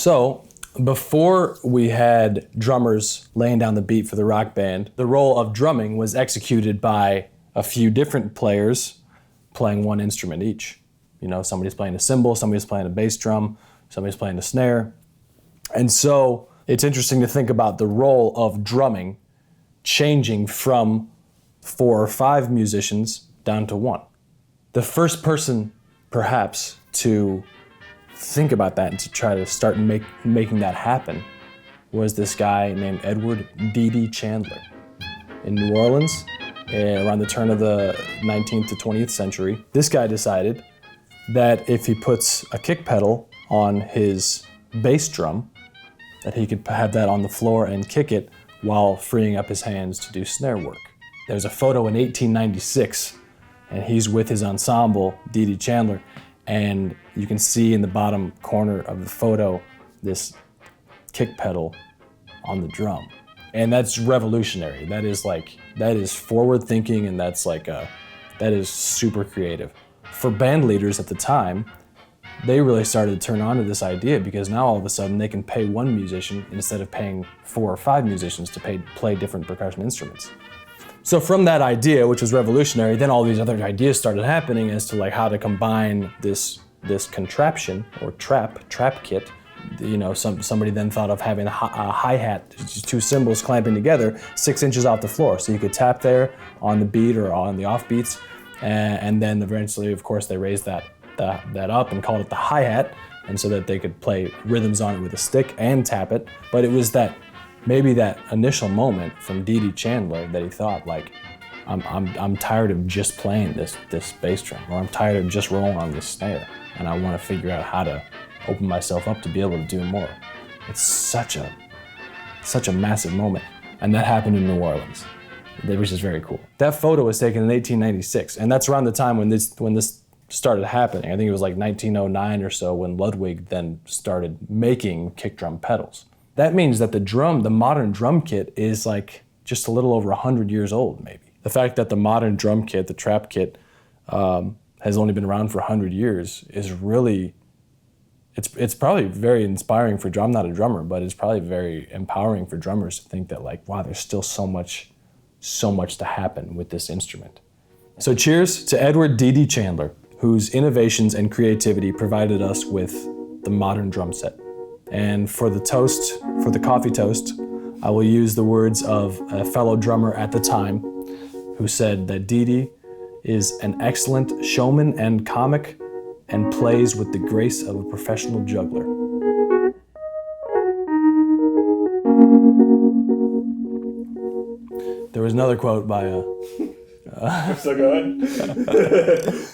So before we had drummers laying down the beat for the rock band, the role of drumming was executed by a few different players playing one instrument each. You know, somebody's playing a cymbal, somebody's playing a bass drum, somebody's playing a snare. And so it's interesting to think about the role of drumming changing from 4 or 5 musicians down to 1. The first person, perhaps, to think about that and to try to start making that happen was this guy named Edward D.D. Chandler in New Orleans around the turn of the 19th to 20th century. This guy decided that if he puts a kick pedal on his bass drum, that he could have that on the floor and kick it while freeing up his hands to do snare work. There's a photo in 1896, and he's with his ensemble, D.D. Chandler, and you can see in the bottom corner of the photo this kick pedal on the drum. And that's revolutionary. That is forward thinking, and that is super creative. For band leaders at the time, they really started to turn on to this idea because now all of a sudden they can pay one musician instead of paying 4 or 5 musicians to play different percussion instruments. So from that idea, which was revolutionary, then all these other ideas started happening as to like how to combine this contraption or trap kit. You know, somebody then thought of having a hi-hat, just 2 cymbals clamping together 6 inches off the floor, so you could tap there on the beat or on the off beats, and then eventually, of course, they raised that up and called it the hi-hat, and so that they could play rhythms on it with a stick and tap it. But it was maybe that initial moment from D.D. Chandler that he thought, like, I'm tired of just playing this bass drum, or I'm tired of just rolling on this snare, and I want to figure out how to open myself up to be able to do more. It's such a massive moment, and that happened in New Orleans, which is very cool. That photo was taken in 1896, and that's around the time when this started happening. I think it was like 1909 or so when Ludwig then started making kick drum pedals. That means that the modern drum kit is like just a little over 100 years old, maybe. The fact that the modern drum kit, the trap kit, has only been around for 100 years is really, it's probably very inspiring for I'm not a drummer, but it's probably very empowering for drummers to think that, like, wow, there's still so much to happen with this instrument. So cheers to Edward D.D. Chandler, whose innovations and creativity provided us with the modern drum set. And for the coffee toast, I will use the words of a fellow drummer at the time who said that D.D. is an excellent showman and comic and plays with the grace of a professional juggler. There was another quote by So go ahead.